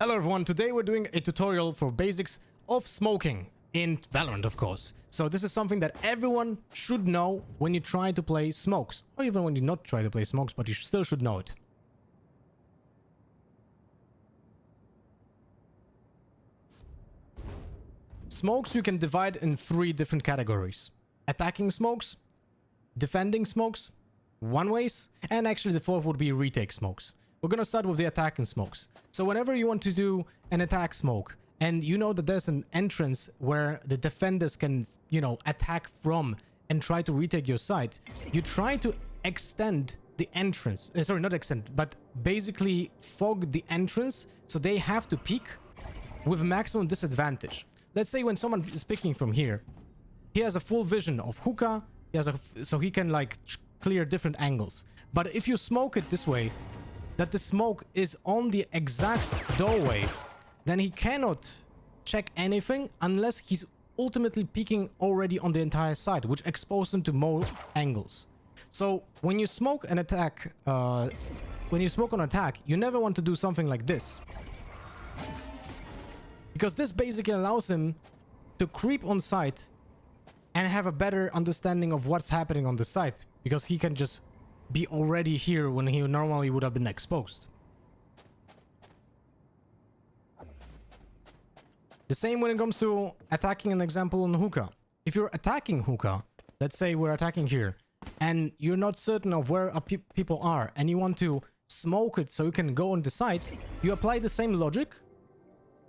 Hello everyone, today we're doing a tutorial for basics of smoking in Valorant, of course. So this is something that everyone should know when you try to play smokes, or even when you not try to play smokes, but you still should know it. Smokes you can divide in 3 different categories: attacking smokes, defending smokes, one-ways, and actually the 4th would be retake smokes. We're gonna start with the attacking smokes. So whenever you want to do an attack smoke, and you know that there's an entrance where the defenders can, attack from and try to retake your site, you try to extend the entrance. Sorry, not extend, but basically fog the entrance so they have to peek with maximum disadvantage. Let's say when someone is picking from here, he has a full vision of hookah, so he can clear different angles. But if you smoke it this way, that the smoke is on the exact doorway, then he cannot check anything unless he's ultimately peeking already on the entire side, which exposes him to more angles. So when you smoke an attack, you never want to do something like this, because this basically allows him to creep on site and have a better understanding of what's happening on the site, because he can just be already here when he normally would have been exposed. The same when it comes to attacking, an example on hookah. If you're attacking hookah, let's say we're attacking here, and you're not certain of where people are, and you want to smoke it so you can go on the site, you apply the same logic,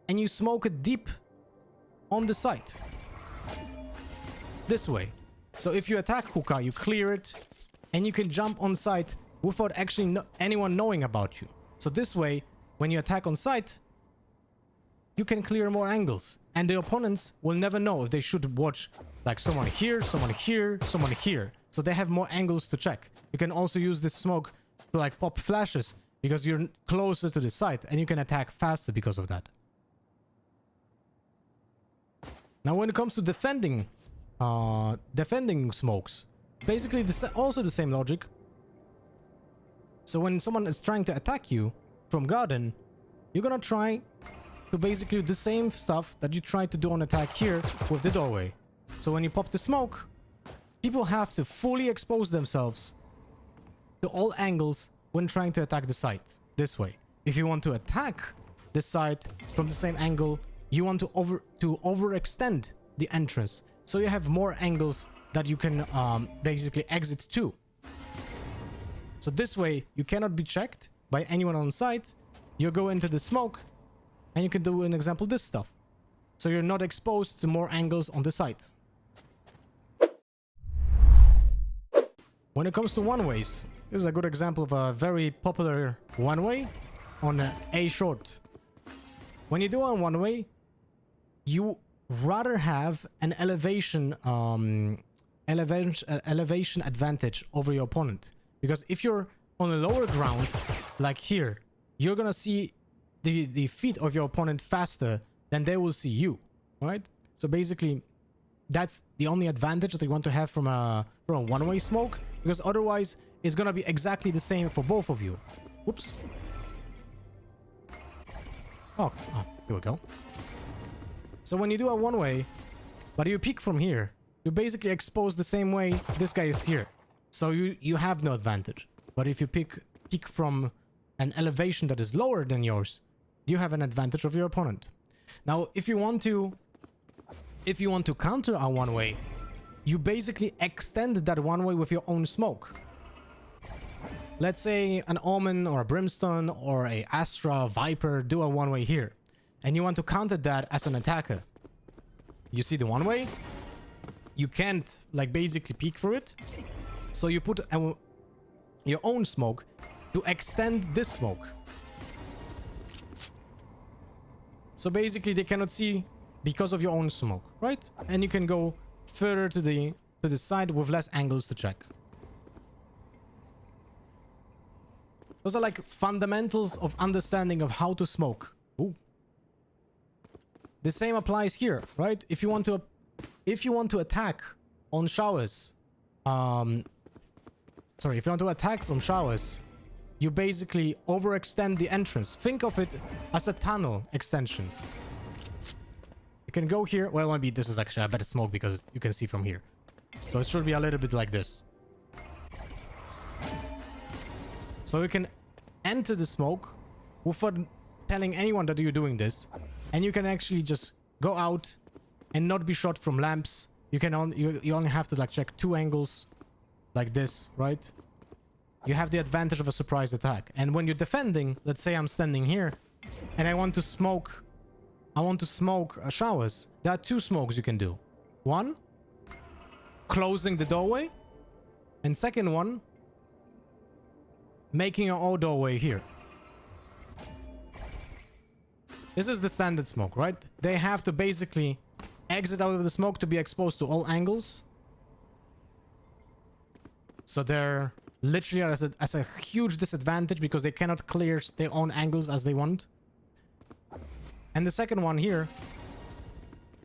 and you smoke it deep on the site. This way. So if you attack hookah, you clear it, and you can jump on site without actually anyone knowing about you. So this way, when you attack on site, you can clear more angles, and the opponents will never know if they should watch someone here, someone here, someone here. So they have more angles to check. You can also use this smoke to pop flashes because you're closer to the site, and you can attack faster because of that. Now when it comes to defending smokes, basically also the same logic. So when someone is trying to attack you from garden, you're gonna try to basically do the same stuff that you try to do on attack here with the doorway. So when you pop the smoke, people have to fully expose themselves to all angles when trying to attack the site this way. If you want to attack the site from the same angle, you want to overextend the entrance, so you have more angles that you can basically exit to. So this way, you cannot be checked by anyone on site. You go into the smoke, and you can do, an example, this stuff. So you're not exposed to more angles on the site. When it comes to one-ways, this is a good example of a very popular one-way on A short. When you do a one-way, you rather have an elevation advantage over your opponent, because if you're on a lower ground like here, you're gonna see the feet of your opponent faster than they will see you, right? So basically that's the only advantage that you want to have from a one-way smoke, because otherwise it's gonna be exactly the same for both of you. Whoops. Oh, here we go. So when you do a one-way, but you peek from here, you basically expose the same way this guy is here. So you have no advantage. But if you peek from an elevation that is lower than yours, you have an advantage of your opponent. Now, if you want to counter a one-way, you basically extend that one-way with your own smoke. Let's say an Omen or a Brimstone or a Astra, Viper do a one-way here, and you want to counter that as an attacker. You see the one-way? You can't basically peek for it, so you put your own smoke to extend this smoke. So basically they cannot see because of your own smoke, right? And you can go further to the side with less angles to check. Those are fundamentals of understanding of how to smoke. Ooh. The same applies here, right? If you want to attack on showers, if you want to attack from showers, you basically overextend the entrance. Think of it as a tunnel extension. You can go here. Well, maybe this is actually a better smoke because you can see from here. So it should be a little bit like this. So you can enter the smoke without telling anyone that you're doing this. And you can actually just go out and not be shot from lamps. You can you only have to like check 2 angles like this, right? You have the advantage of a surprise attack. And when you're defending, let's say I'm standing here and I want to smoke showers. There are 2 smokes you can do. One, closing the doorway, and second one, making your own doorway here. This is the standard smoke, right? They have to basically exit out of the smoke to be exposed to all angles. So they're literally as a huge disadvantage because they cannot clear their own angles as they want. And the second one here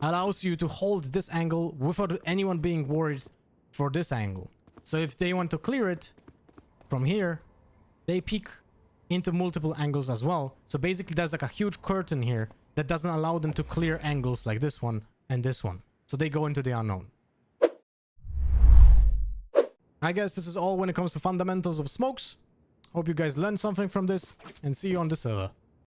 allows you to hold this angle without anyone being worried for this angle. So if they want to clear it from here, they peek into multiple angles as well. So basically there's like a huge curtain here that doesn't allow them to clear angles like this one and this one. So they go into the unknown. I guess this is all when it comes to fundamentals of smokes. Hope you guys learned something from this and see you on the server.